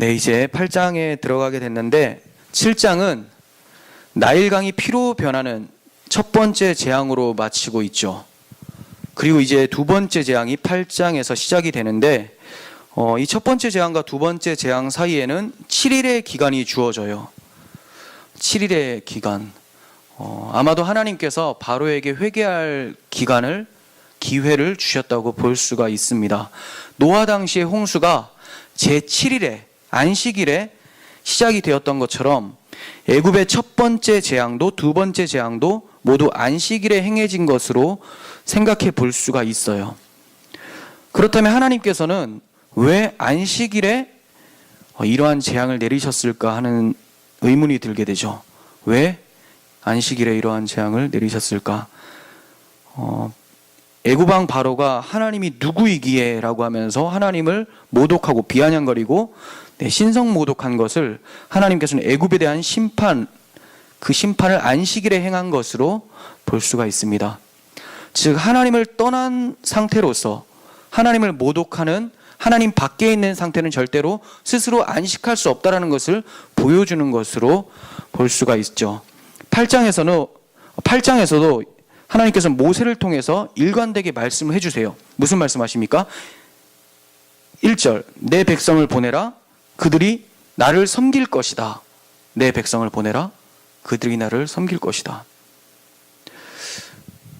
네, 이제 8장에 들어가게 됐는데 7장은 나일강이 피로 변하는 첫 번째 재앙으로 마치고 있죠. 그리고 이제 두 번째 재앙이 8장에서 시작이 되는데 이 첫 번째 재앙과 두 번째 재앙 사이에는 7일의 기간이 주어져요. 7일의 기간. 아마도 하나님께서 바로에게 회개할 기회를 주셨다고 볼 수가 있습니다. 노아 당시의 홍수가 제7일에 안식일에 시작이 되었던 것처럼 애굽의 첫 번째 재앙도 두 번째 재앙도 모두 안식일에 행해진 것으로 생각해 볼 수가 있어요. 그렇다면 하나님께서는 왜 안식일에 이러한 재앙을 내리셨을까 하는 의문이 들게 되죠. 왜 안식일에 이러한 재앙을 내리셨을까? 애굽 왕 바로가 하나님이 누구이기에 라고 하면서 하나님을 모독하고 비아냥거리고 신성 모독한 것을 하나님께서는 애굽에 대한 그 심판을 안식일에 행한 것으로 볼 수가 있습니다. 즉 하나님을 떠난 상태로서 하나님을 모독하는 하나님 밖에 있는 상태는 절대로 스스로 안식할 수 없다는 것을 보여주는 것으로 볼 수가 있죠. 8장에서도 하나님께서 모세를 통해서 일관되게 말씀을 해주세요. 무슨 말씀하십니까? 1절, 내 백성을 보내라. 그들이 나를 섬길 것이다. 내 백성을 보내라. 그들이 나를 섬길 것이다.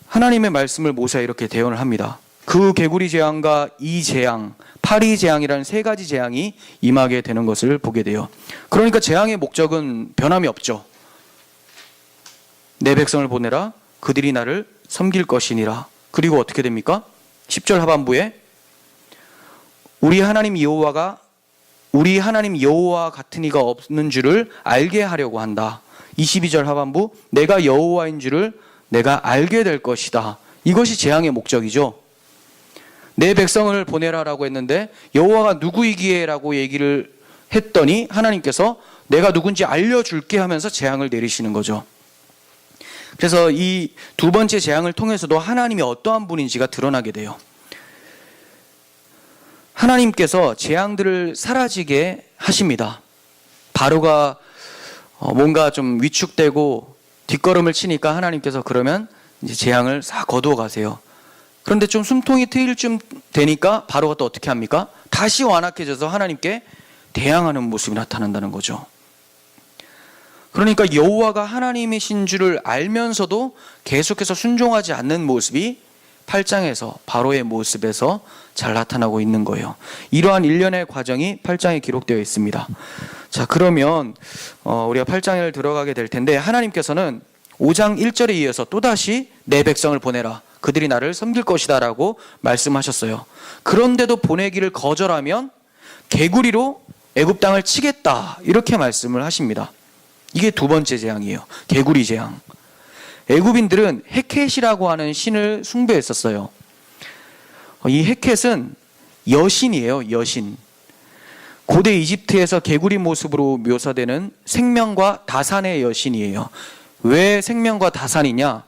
하나님의 말씀을 모세가 이렇게 대언을 합니다. 그 개구리 재앙과 이 재앙, 파리 재앙이라는 세 가지 재앙이 임하게 되는 것을 보게 돼요. 그러니까 재앙의 목적은 변함이 없죠. 내 백성을 보내라. 그들이 나를 섬길 것이니라. 그리고 어떻게 됩니까? 10절 하반부에 우리 하나님 여호와 같은 이가 없는 줄을 알게 하려고 한다. 22절 하반부 내가 여호와인 줄을 내가 알게 될 것이다. 이것이 재앙의 목적이죠. 내 백성을 보내라라고 했는데 여호와가 누구이기에 라고 얘기를 했더니 하나님께서 내가 누군지 알려줄게 하면서 재앙을 내리시는 거죠. 그래서 이 두 번째 재앙을 통해서도 하나님이 어떠한 분인지가 드러나게 돼요. 하나님께서 재앙들을 사라지게 하십니다. 바로가 뭔가 좀 위축되고 뒷걸음을 치니까 하나님께서 그러면 이제 재앙을 싹 거두어 가세요. 그런데 좀 숨통이 트일 쯤 되니까 바로가 또 어떻게 합니까? 다시 완악해져서 하나님께 대항하는 모습이 나타난다는 거죠. 그러니까 여호와가 하나님이신 줄을 알면서도 계속해서 순종하지 않는 모습이 8장에서 바로의 모습에서 잘 나타나고 있는 거예요. 이러한 일련의 과정이 8장에 기록되어 있습니다. 자, 그러면 우리가 8장에 들어가게 될 텐데 하나님께서는 5장 1절에 이어서 또다시 내 백성을 보내라. 그들이 나를 섬길 것이다 라고 말씀하셨어요. 그런데도 보내기를 거절하면 개구리로 애굽 땅을 치겠다 이렇게 말씀을 하십니다. 이게 두 번째 재앙이에요. 개구리 재앙. 애굽인들은 헤켓이라고 하는 신을 숭배했었어요. 이 헤켓은 여신이에요. 여신. 고대 이집트에서 개구리 모습으로 묘사되는 생명과 다산의 여신이에요. 왜 생명과 다산이냐?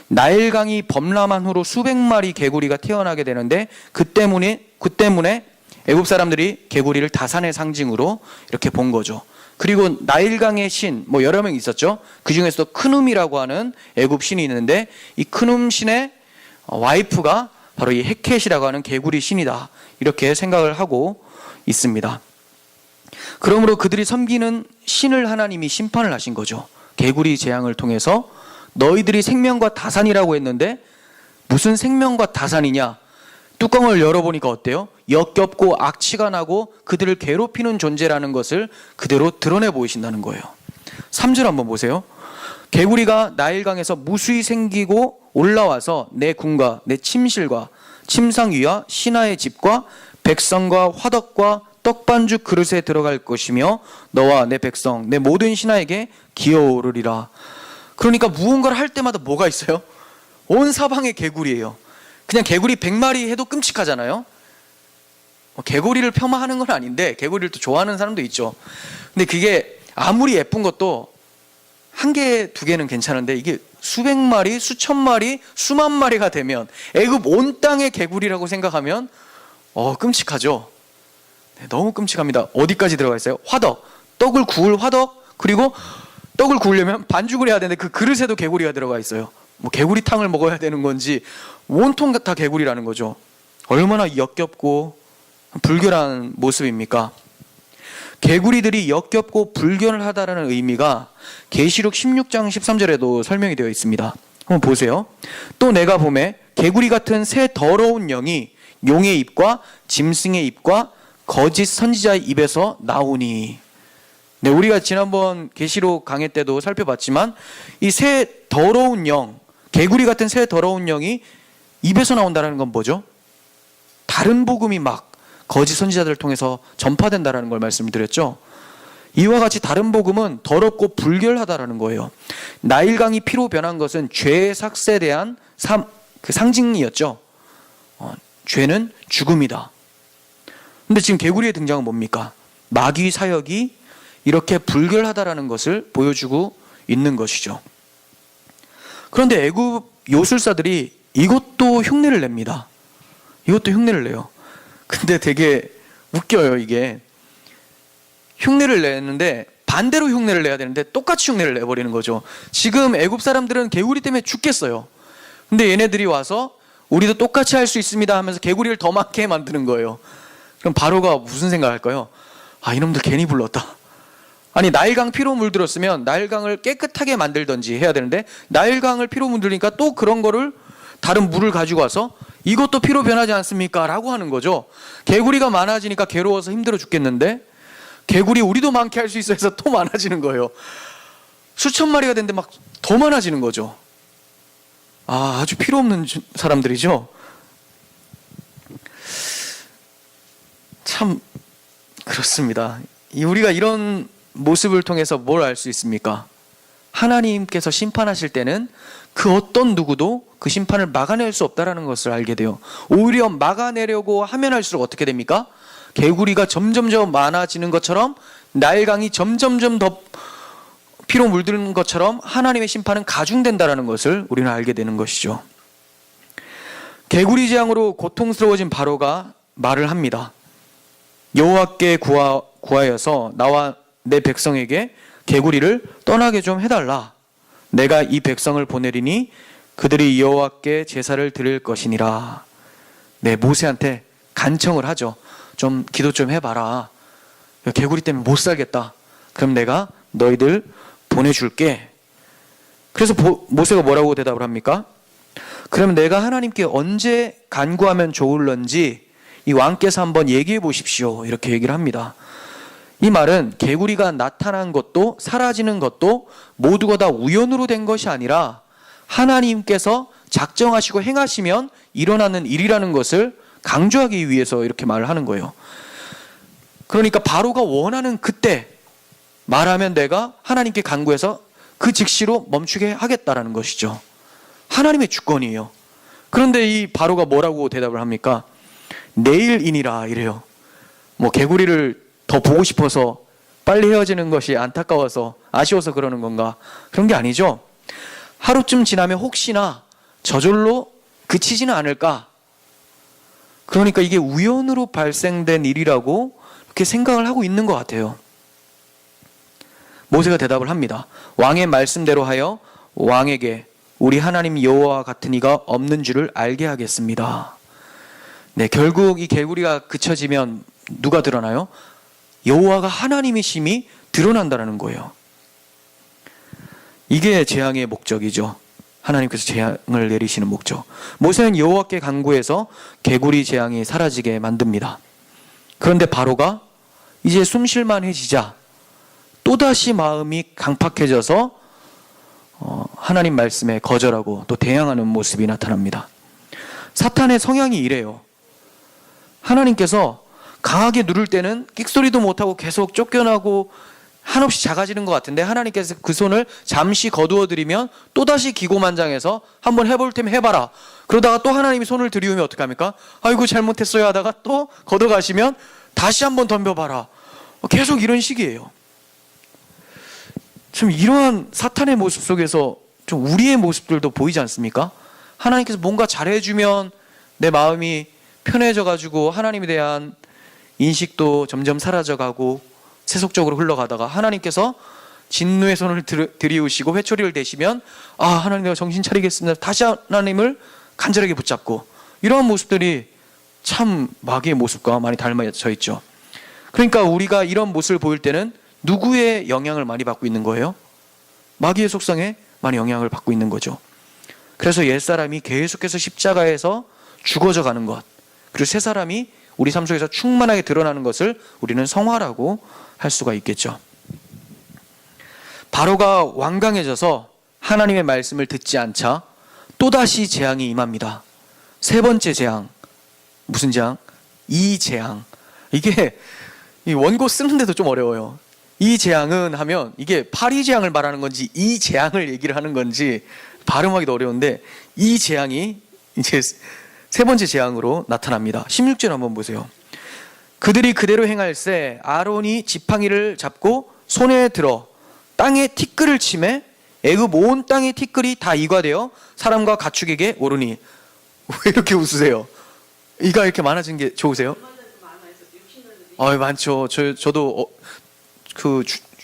나일강이 범람한 후로 수백 마리 개구리가 태어나게 되는데 그 때문에 애굽 사람들이 개구리를 다산의 상징으로 이렇게 본 거죠. 그리고 나일강의 신, 여러 명 있었죠. 그 중에서도 크눔이라고 하는 애굽 신이 있는데 이 크눔 신의 와이프가 바로 이 헤켓이라고 하는 개구리 신이다. 이렇게 생각을 하고 있습니다. 그러므로 그들이 섬기는 신을 하나님이 심판을 하신 거죠. 개구리 재앙을 통해서 너희들이 생명과 다산이라고 했는데 무슨 생명과 다산이냐? 뚜껑을 열어보니까 어때요? 역겹고 악취가 나고 그들을 괴롭히는 존재라는 것을 그대로 드러내 보이신다는 거예요. 3절 한번 보세요. 개구리가 나일강에서 무수히 생기고 올라와서 내 궁과 내 침실과 침상 위와 신하의 집과 백성과 화덕과 떡반죽 그릇에 들어갈 것이며 너와 내 백성 내 모든 신하에게 기어오르리라. 그러니까 무언가를 할 때마다 뭐가 있어요? 온 사방에 개구리예요. 그냥 개구리 100마리 해도 끔찍하잖아요. 개구리를 폄하하는 건 아닌데 개구리를 또 좋아하는 사람도 있죠. 근데 그게 아무리 예쁜 것도 한 개, 두 개는 괜찮은데 이게 수백 마리, 수천 마리, 수만 마리가 되면 애굽 온 땅의 개구리라고 생각하면 끔찍하죠. 네, 너무 끔찍합니다. 어디까지 들어가 있어요? 화덕, 떡을 구울 화덕, 그리고 떡을 구우려면 반죽을 해야 되는데 그 그릇에도 개구리가 들어가 있어요. 뭐 개구리탕을 먹어야 되는 건지 온통 다 개구리라는 거죠. 얼마나 역겹고 불결한 모습입니까? 개구리들이 역겹고 불결하다라는 의미가 계시록 16장 13절에도 설명이 되어 있습니다. 한번 보세요. 또 내가 보매 개구리 같은 새 더러운 영이 용의 입과 짐승의 입과 거짓 선지자의 입에서 나오니. 네, 우리가 지난번 계시록 강해 때도 살펴봤지만 이 새 더러운 영, 개구리 같은 새 더러운 영이 입에서 나온다는 건 뭐죠? 다른 복음이 막 거짓 선지자들을 통해서 전파된다라는 걸 말씀드렸죠. 이와 같이 다른 복음은 더럽고 불결하다라는 거예요. 나일강이 피로 변한 것은 죄의 삭스에 대한 상징이었죠. 죄는 죽음이다. 근데 지금 개구리의 등장은 뭡니까? 마귀 사역이 이렇게 불결하다라는 것을 보여주고 있는 것이죠. 그런데 애굽 요술사들이 이것도 흉내를 냅니다. 이것도 흉내를 내요. 근데 되게 웃겨요. 이게 흉내를 내는데 반대로 흉내를 내야 되는데 똑같이 흉내를 내버리는 거죠. 지금 애굽 사람들은 개구리 때문에 죽겠어요. 근데 얘네들이 와서 우리도 똑같이 할 수 있습니다 하면서 개구리를 더 많게 만드는 거예요. 그럼 바로가 무슨 생각할까요? 아, 이놈들 괜히 불렀다. 아니, 나일강 피로 물들었으면 나일강을 깨끗하게 만들던지 해야 되는데 나일강을 피로 물들니까 또 그런 거를 다른 물을 가지고 와서 이것도 피로 변하지 않습니까? 라고 하는 거죠. 개구리가 많아지니까 괴로워서 힘들어 죽겠는데 개구리 우리도 많게 할 수 있어 해서 또 많아지는 거예요. 수천 마리가 됐는데 막 더 많아지는 거죠. 아, 아주 필요 없는 사람들이죠. 참 그렇습니다. 우리가 이런 모습을 통해서 뭘 알 수 있습니까? 하나님께서 심판하실 때는 그 어떤 누구도 그 심판을 막아낼 수 없다는 것을 알게 돼요. 오히려 막아내려고 하면 할수록 어떻게 됩니까? 개구리가 점점점 많아지는 것처럼 나일강이 점점점 더 피로 물드는 것처럼 하나님의 심판은 가중된다는 것을 우리는 알게 되는 것이죠. 개구리 재앙으로 고통스러워진 바로가 말을 합니다. 여호와께 구하여서 나와 내 백성에게 개구리를 떠나게 좀 해달라. 내가 이 백성을 보내리니 그들이 여호와께 제사를 드릴 것이니라. 네, 모세한테 간청을 하죠. 좀 기도 좀 해봐라. 개구리 때문에 못 살겠다. 그럼 내가 너희들 보내줄게. 그래서 모세가 뭐라고 대답을 합니까? 그럼 내가 하나님께 언제 간구하면 좋을런지 이 왕께서 한번 얘기해 보십시오. 이렇게 얘기를 합니다. 이 말은 개구리가 나타난 것도 사라지는 것도 모두가 다 우연으로 된 것이 아니라 하나님께서 작정하시고 행하시면 일어나는 일이라는 것을 강조하기 위해서 이렇게 말을 하는 거예요. 그러니까 바로가 원하는 그때 말하면 내가 하나님께 간구해서 그 즉시로 멈추게 하겠다라는 것이죠. 하나님의 주권이에요. 그런데 이 바로가 뭐라고 대답을 합니까? 내일이니라 이래요. 뭐 개구리를 더 보고 싶어서 빨리 헤어지는 것이 안타까워서 아쉬워서 그러는 건가? 그런 게 아니죠. 하루쯤 지나면 혹시나 저절로 그치지는 않을까? 그러니까 이게 우연으로 발생된 일이라고 이렇게 생각을 하고 있는 것 같아요. 모세가 대답을 합니다. 왕의 말씀대로 하여 왕에게 우리 하나님 여호와와 같은 이가 없는 줄을 알게 하겠습니다. 네, 결국 이 개구리가 그쳐지면 누가 드러나요? 여호와가 하나님이심이 드러난다는 거예요. 이게 재앙의 목적이죠. 하나님께서 재앙을 내리시는 목적. 모세는 여호와께 간구해서 개구리 재앙이 사라지게 만듭니다. 그런데 바로가 이제 숨쉴만해지자 또다시 마음이 강팍해져서 하나님 말씀에 거절하고 또 대항하는 모습이 나타납니다. 사탄의 성향이 이래요. 하나님께서 강하게 누를 때는 끽소리도 못하고 계속 쫓겨나고 한없이 작아지는 것 같은데 하나님께서 그 손을 잠시 거두어드리면 또다시 기고만장해서 한번 해볼 테면 해봐라. 그러다가 또 하나님이 손을 들이우면 어떻게 합니까? 아이고 잘못했어요 하다가 또 걷어가시면 다시 한번 덤벼봐라. 계속 이런 식이에요. 좀 이러한 사탄의 모습 속에서 좀 우리의 모습들도 보이지 않습니까? 하나님께서 뭔가 잘해주면 내 마음이 편해져가지고 하나님에 대한 인식도 점점 사라져가고 세속적으로 흘러가다가 하나님께서 진노의 손을 들이우시고 회초리를 대시면 하나님 내가 정신 차리겠습니다. 다시 하나님을 간절하게 붙잡고, 이러한 모습들이 참 마귀의 모습과 많이 닮아져 있죠. 그러니까 우리가 이런 모습을 보일 때는 누구의 영향을 많이 받고 있는 거예요? 마귀의 속성에 많이 영향을 받고 있는 거죠. 그래서 옛사람이 계속해서 십자가에서 죽어져 가는 것, 그리고 새 사람이 우리 삶 속에서 충만하게 드러나는 것을 우리는 성화라고 할 수가 있겠죠. 바로가 완강해져서 하나님의 말씀을 듣지 않자 또다시 재앙이 임합니다. 세 번째 재앙. 무슨 재앙? 이 재앙. 이게 이 원고 쓰는데도 좀 어려워요. 이 재앙은 하면 이게 파리 재앙을 말하는 건지 이 재앙을 얘기를 하는 건지 발음하기도 어려운데, 이 재앙이 이제 세 번째 재앙으로 나타납니다. 16절 한번 보세요. 그들이 그대로 행할세 아론이 지팡이를 잡고 손에 들어 땅에 티끌을 치매 애굽 온 땅의 티끌이 다 이과되어 사람과 가축에게 오르니. 왜 이렇게 웃으세요? 이가 이렇게 많아진 게 좋으세요? 많죠. 저도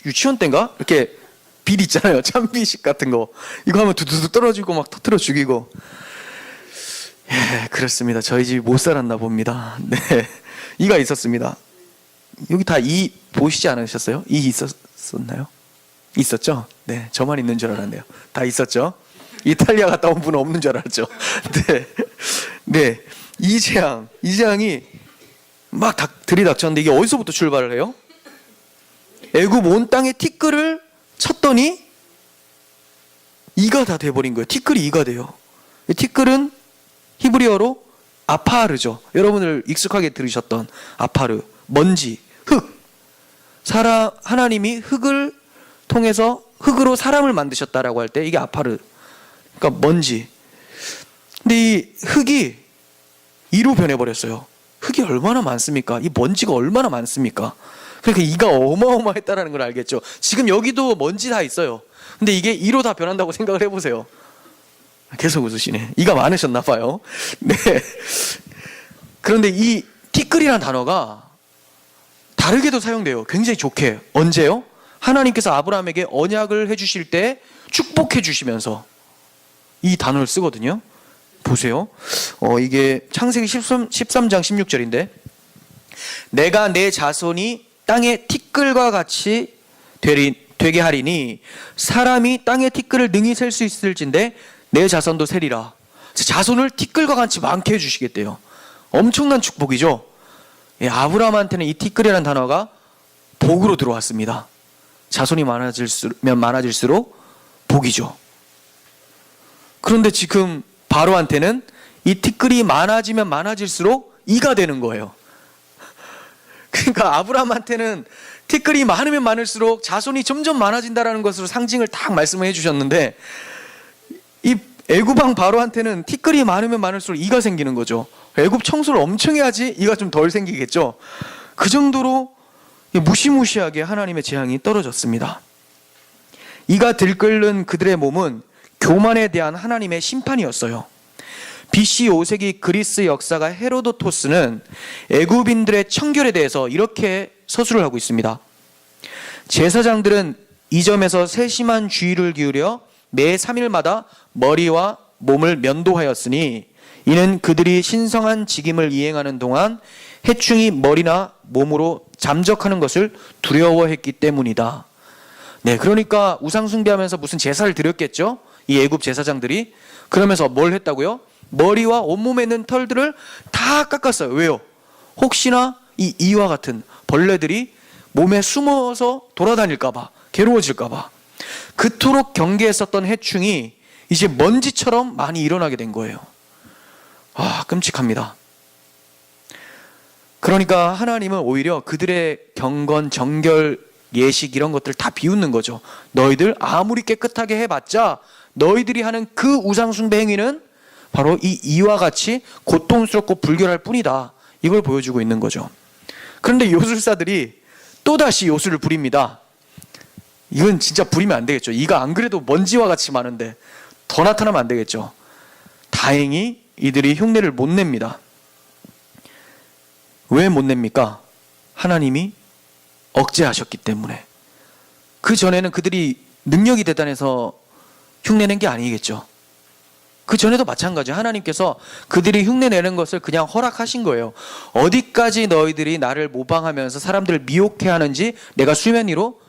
유치원 때인가? 이렇게 빌 있잖아요. 참비식 같은 거. 이거 하면 두두두 떨어지고 막 터트려 죽이고. 예, 그렇습니다. 저희 집이 못 살았나 봅니다. 네. 이가 있었습니다. 여기 다 이 보시지 않으셨어요? 이 있었나요? 있었죠? 네. 저만 있는 줄 알았네요. 다 있었죠? 이탈리아 갔다 온 분은 없는 줄 알았죠? 네. 네. 이 재앙이 막 들이닥쳤는데, 이게 어디서부터 출발을 해요? 애굽 온 땅에 티끌을 쳤더니 이가 다 돼버린 거예요. 티끌이 이가 돼요. 티끌은 히브리어로 아파르죠. 여러분들 익숙하게 들으셨던 아파르, 먼지, 흙. 하나님이 흙을 통해서 흙으로 사람을 만드셨다라고 할 때 이게 아파르, 그러니까 먼지. 근데 이 흙이 이로 변해버렸어요. 흙이 얼마나 많습니까? 이 먼지가 얼마나 많습니까? 그러니까 이가 어마어마했다라는 걸 알겠죠. 지금 여기도 먼지 다 있어요. 근데 이게 이로 다 변한다고 생각을 해보세요. 계속 웃으시네. 이가 많으셨나 봐요. 네. 그런데 이 티끌이라는 단어가 다르게도 사용돼요. 굉장히 좋게. 언제요? 하나님께서 아브라함에게 언약을 해주실 때 축복해 주시면서 이 단어를 쓰거든요. 보세요. 이게 창세기 13장 16절인데, 내가 내 자손이 땅의 티끌과 같이 되게 하리니 사람이 땅의 티끌을 능히 셀 수 있을진데 내 자손도 세리라. 자손을 티끌과 같이 많게 해주시겠대요. 엄청난 축복이죠. 예, 아브라함한테는 이 티끌이라는 단어가 복으로 들어왔습니다. 자손이 많아질수록 복이죠. 그런데 지금 바로한테는 이 티끌이 많아지면 많아질수록 이가 되는 거예요. 그러니까 아브라함한테는 티끌이 많으면 많을수록 자손이 점점 많아진다는 것으로 상징을 딱 말씀을 해주셨는데, 이 애굽왕 바로한테는 티끌이 많으면 많을수록 이가 생기는 거죠. 애굽 청소를 엄청 해야지 이가 좀 덜 생기겠죠. 그 정도로 무시무시하게 하나님의 재앙이 떨어졌습니다. 이가 들끓는 그들의 몸은 교만에 대한 하나님의 심판이었어요. BC 5세기 그리스 역사가 헤로도토스는 애굽인들의 청결에 대해서 이렇게 서술을 하고 있습니다. 제사장들은 이 점에서 세심한 주의를 기울여 매 3일마다 머리와 몸을 면도하였으니 이는 그들이 신성한 직임을 이행하는 동안 해충이 머리나 몸으로 잠적하는 것을 두려워했기 때문이다. 네, 그러니까 우상 숭배하면서 무슨 제사를 드렸겠죠? 이 애굽 제사장들이. 그러면서 뭘 했다고요? 머리와 온몸에 있는 털들을 다 깎았어요. 왜요? 혹시나 이 이와 같은 벌레들이 몸에 숨어서 돌아다닐까봐, 괴로워질까봐. 그토록 경계했었던 해충이 이제 먼지처럼 많이 일어나게 된 거예요. 끔찍합니다. 그러니까 하나님은 오히려 그들의 경건, 정결, 예식 이런 것들 다 비웃는 거죠. 너희들 아무리 깨끗하게 해봤자 너희들이 하는 그 우상숭배 행위는 바로 이 이와 같이 고통스럽고 불결할 뿐이다. 이걸 보여주고 있는 거죠. 그런데 요술사들이 또다시 요술을 부립니다. 이건 진짜 부리면 안 되겠죠. 이가 안 그래도 먼지와 같이 많은데 더 나타나면 안 되겠죠. 다행히 이들이 흉내를 못 냅니다. 왜 못 냅니까? 하나님이 억제하셨기 때문에. 그 전에는 그들이 능력이 대단해서 흉내낸 게 아니겠죠. 그 전에도 마찬가지예요. 하나님께서 그들이 흉내내는 것을 그냥 허락하신 거예요. 어디까지 너희들이 나를 모방하면서 사람들을 미혹해 하는지 내가 수면 위로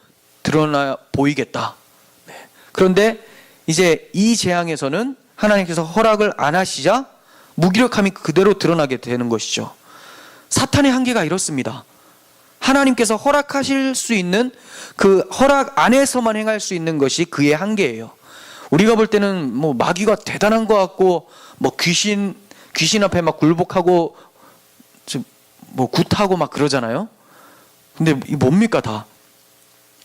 드러나 보이겠다. 네. 그런데 이제 이 재앙에서는 하나님께서 허락을 안 하시자 무기력함이 그대로 드러나게 되는 것이죠. 사탄의 한계가 이렇습니다. 하나님께서 허락하실 수 있는 그 허락 안에서만 행할 수 있는 것이 그의 한계예요. 우리가 볼 때는 뭐 마귀가 대단한 것 같고 뭐 귀신 앞에 막 굴복하고 뭐 굿하고 막 그러잖아요. 근데 이 뭡니까 다?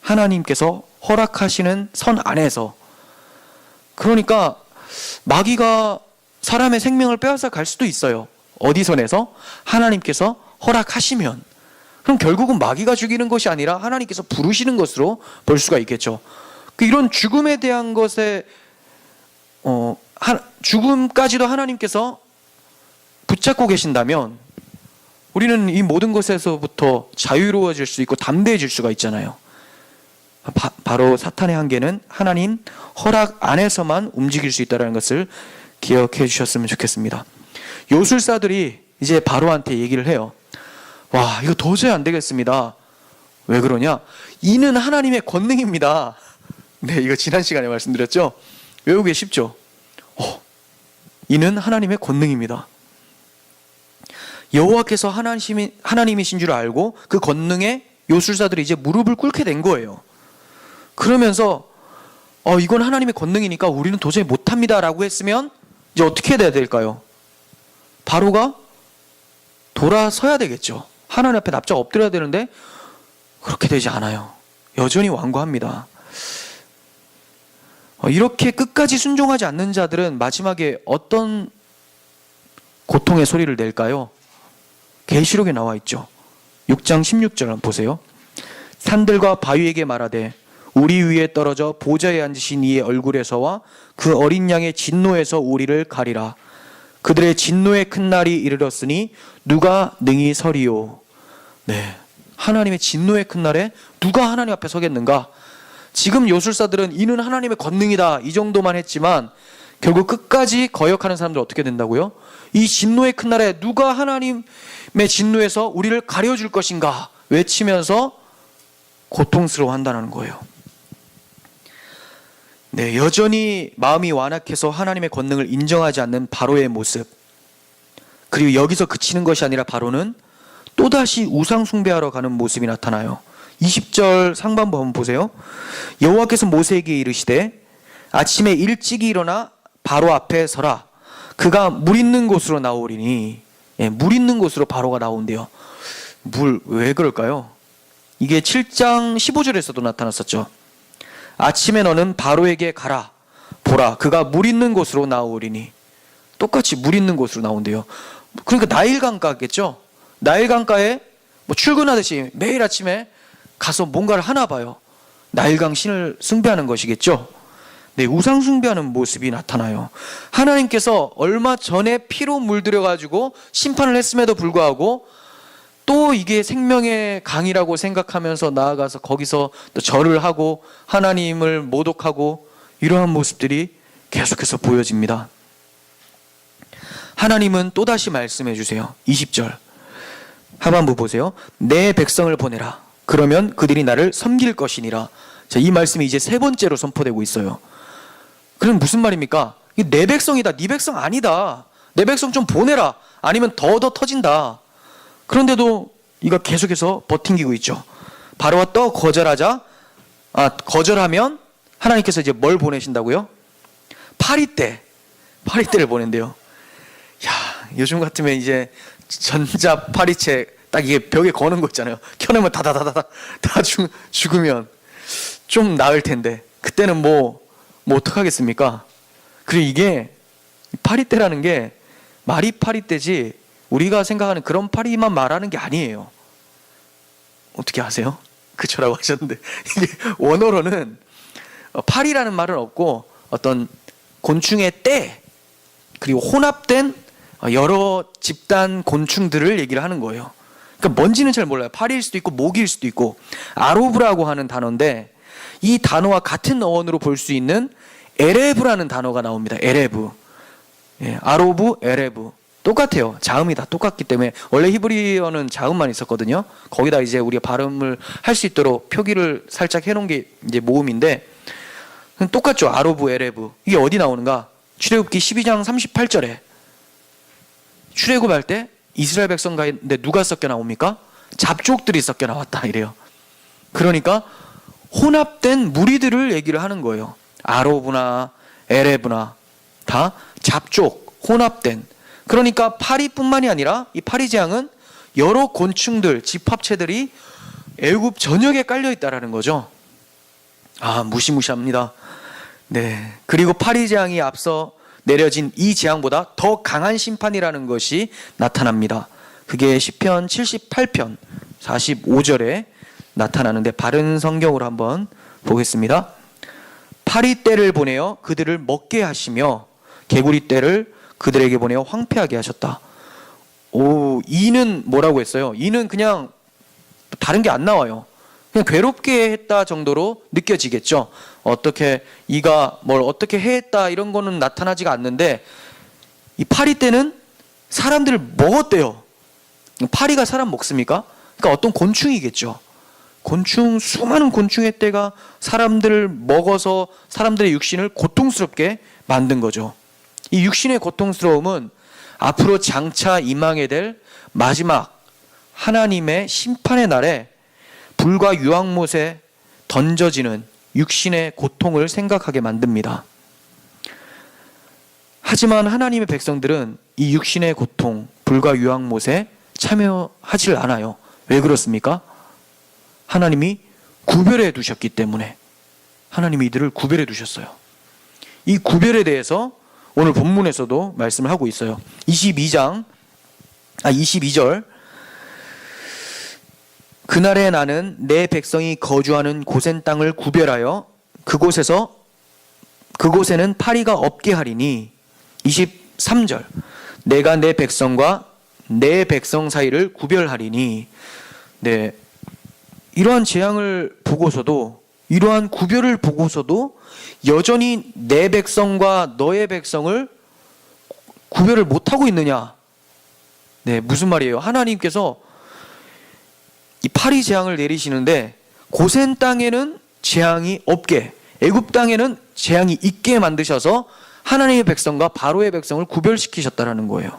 하나님께서 허락하시는 선 안에서. 그러니까 마귀가 사람의 생명을 빼앗아 갈 수도 있어요. 어디 선에서? 하나님께서 허락하시면. 그럼 결국은 마귀가 죽이는 것이 아니라 하나님께서 부르시는 것으로 볼 수가 있겠죠. 이런 죽음에 대한 것에 죽음까지도 하나님께서 붙잡고 계신다면 우리는 이 모든 것에서부터 자유로워질 수 있고 담대해질 수가 있잖아요. 바로 사탄의 한계는 하나님 허락 안에서만 움직일 수 있다는 것을 기억해 주셨으면 좋겠습니다. 요술사들이 이제 바로한테 얘기를 해요. 와, 이거 도저히 안 되겠습니다. 왜 그러냐? 이는 하나님의 권능입니다. 네, 이거 지난 시간에 말씀드렸죠? 외우기 쉽죠? 이는 하나님의 권능입니다. 여호와께서 하나님이신 줄 알고 그 권능에 요술사들이 이제 무릎을 꿇게 된 거예요. 그러면서 이건 하나님의 권능이니까 우리는 도저히 못합니다 라고 했으면 이제 어떻게 해야 될까요? 바로가 돌아서야 되겠죠. 하나님 앞에 납작 엎드려야 되는데 그렇게 되지 않아요. 여전히 완고합니다. 이렇게 끝까지 순종하지 않는 자들은 마지막에 어떤 고통의 소리를 낼까요? 계시록에 나와 있죠. 6장 16절 한번 보세요. 산들과 바위에게 말하되 우리 위에 떨어져 보좌에 앉으신 이의 얼굴에서와 그 어린 양의 진노에서 우리를 가리라. 그들의 진노의 큰 날이 이르렀으니 누가 능히 서리요. 네, 하나님의 진노의 큰 날에 누가 하나님 앞에 서겠는가? 지금 요술사들은 이는 하나님의 권능이다 이 정도만 했지만 결국 끝까지 거역하는 사람들 어떻게 된다고요? 이 진노의 큰 날에 누가 하나님의 진노에서 우리를 가려줄 것인가 외치면서 고통스러워한다는 거예요. 네, 여전히 마음이 완악해서 하나님의 권능을 인정하지 않는 바로의 모습. 그리고 여기서 그치는 것이 아니라 바로는 또다시 우상 숭배하러 가는 모습이 나타나요. 20절 상반부 한번 보세요. 여호와께서 모세에게 이르시되 아침에 일찍이 일어나 바로 앞에 서라. 그가 물 있는 곳으로 나오리니. 물 있는 곳으로 바로가 나온대요. 물, 왜 그럴까요? 이게 7장 15절에서도 나타났었죠. 아침에 너는 바로에게 가라. 보라, 그가 물 있는 곳으로 나오리니. 똑같이 물 있는 곳으로 나온대요. 그러니까 나일강가겠죠. 나일강가에 뭐 출근하듯이 매일 아침에 가서 뭔가를 하나 봐요. 나일강 신을 숭배하는 것이겠죠. 네, 우상 숭배하는 모습이 나타나요. 하나님께서 얼마 전에 피로 물들여가지고 심판을 했음에도 불구하고 또 이게 생명의 강이라고 생각하면서 나아가서 거기서 또 절을 하고 하나님을 모독하고 이러한 모습들이 계속해서 보여집니다. 하나님은 또다시 말씀해 주세요. 20절 하반부 보세요. 내 백성을 보내라. 그러면 그들이 나를 섬길 것이니라. 자, 이 말씀이 이제 세 번째로 선포되고 있어요. 그럼 무슨 말입니까? 내 백성이다. 네 백성 아니다. 내 백성 좀 보내라. 아니면 더 터진다. 그런데도 이가 계속해서 버팅기고 있죠. 바로가 또 거절하면 하나님께서 이제 뭘 보내신다고요? 파리떼를 보낸대요. 야, 요즘 같으면 이제 전자 파리채 딱 이게 벽에 거는 거 있잖아요. 켜놓으면 다다다다 다 죽으면 좀 나을 텐데 그때는 뭐 어떡하겠습니까? 그리고 이게 파리떼라는 게 말이 파리떼지 우리가 생각하는 그런 파리만 말하는 게 아니에요. 어떻게 아세요? 그쳐라고 하셨는데 이게 원어로는 파리라는 말은 없고 어떤 곤충의 떼 그리고 혼합된 여러 집단 곤충들을 얘기를 하는 거예요. 그러니까 뭔지는 잘 몰라요. 파리일 수도 있고 모기일 수도 있고. 아로브라고 하는 단어인데 이 단어와 같은 어원으로 볼 수 있는 에레브라는 단어가 나옵니다. 에레브. 예, 아로브, 에레브. 똑같아요. 자음이 다 똑같기 때문에. 원래 히브리어는 자음만 있었거든요. 거기다 이제 우리가 발음을 할 수 있도록 표기를 살짝 해놓은 게 이제 모음인데 똑같죠. 아로브, 에레브. 이게 어디 나오는가? 출애굽기 12장 38절에 출애굽할 때 이스라엘 백성 가운데 누가 섞여 나옵니까? 잡족들이 섞여 나왔다 이래요. 그러니까 혼합된 무리들을 얘기를 하는 거예요. 아로브나 에레브나 다 잡족, 혼합된. 그러니까 파리뿐만이 아니라 이 파리 재앙은 여러 곤충들, 집합체들이 애굽 전역에 깔려 있다라는 거죠. 아, 무시무시합니다. 네. 그리고 파리 재앙이 앞서 내려진 이 재앙보다 더 강한 심판이라는 것이 나타납니다. 그게 시편 78편 45절에 나타나는데 바른 성경으로 한번 보겠습니다. 파리 떼를 보내어 그들을 먹게 하시며 개구리 떼를 그들에게 보내어 황폐하게 하셨다. 오, 이는 뭐라고 했어요? 이는 그냥 다른 게 안 나와요. 그냥 괴롭게 했다 정도로 느껴지겠죠. 어떻게 이가 뭘 어떻게 했다 이런 거는 나타나지가 않는데 이 파리 떼는 사람들을 먹었대요. 파리가 사람 먹습니까? 그러니까 어떤 곤충이겠죠. 곤충, 수많은 곤충의 떼가 사람들을 먹어서 사람들의 육신을 고통스럽게 만든 거죠. 이 육신의 고통스러움은 앞으로 장차 임하게 될 마지막 하나님의 심판의 날에 불과 유황못에 던져지는 육신의 고통을 생각하게 만듭니다. 하지만 하나님의 백성들은 이 육신의 고통, 불과 유황못에 참여하지 않아요. 왜 그렇습니까? 하나님이 구별해 두셨기 때문에. 하나님이 이들을 구별해 두셨어요. 이 구별에 대해서 오늘 본문에서도 말씀을 하고 있어요. 22절 그날에 나는 내 백성이 거주하는 고센 땅을 구별하여 그곳에는 파리가 없게 하리니 23절 내가 내 백성과 내 백성 사이를 구별하리니. 네, 이러한 재앙을 보고서도 이러한 구별을 보고서도 여전히 내 백성과 너의 백성을 구별을 못하고 있느냐. 네, 무슨 말이에요? 하나님께서 이 파리 재앙을 내리시는데 고센 땅에는 재앙이 없게, 애굽 땅에는 재앙이 있게 만드셔서 하나님의 백성과 바로의 백성을 구별시키셨다는 거예요.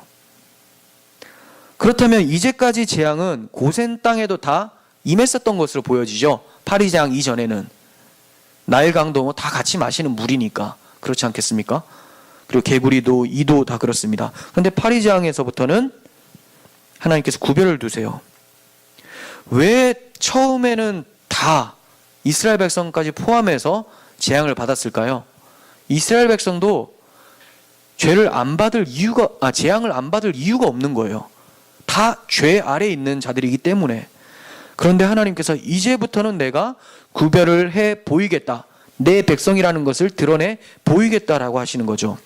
그렇다면 이제까지 재앙은 고센 땅에도 다 임했었던 것으로 보여지죠. 파리 재앙 이전에는 나일 강도 다 같이 마시는 물이니까. 그렇지 않겠습니까? 그리고 개구리도 이도 다 그렇습니다. 그런데 파리 재앙에서부터는 하나님께서 구별을 두세요. 왜 처음에는 다 이스라엘 백성까지 포함해서 재앙을 받았을까요? 이스라엘 백성도 재앙을 안 받을 이유가 없는 거예요. 다 죄 아래에 있는 자들이기 때문에. 그런데 하나님께서 이제부터는 내가 구별을 해 보이겠다. 내 백성이라는 것을 드러내 보이겠다라고 하시는 거죠.